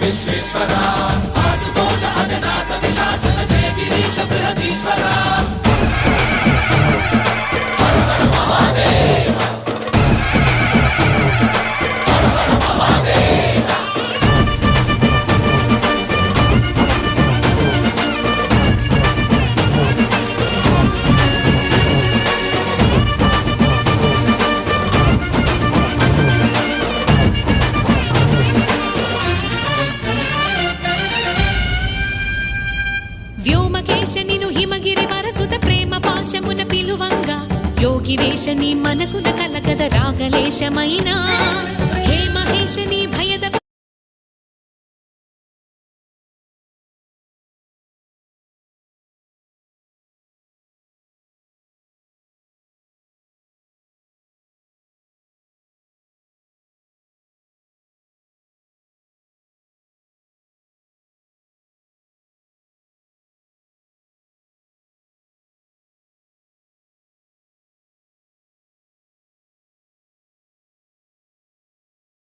విశ్వేశ్వరా ఆశుతోష అజనాస విశాసన జయ గిరీశ బృహదీశ్వరా హర హర మహాదేవ హర హర మహాదేవ వ్యోమకేశనిను హిమగిరి వరసుత ప్రేమ పాశమున పిలువంగా యోగి వేషని మనసున కలకద రాగలేశమైనా హే మహేశని భయద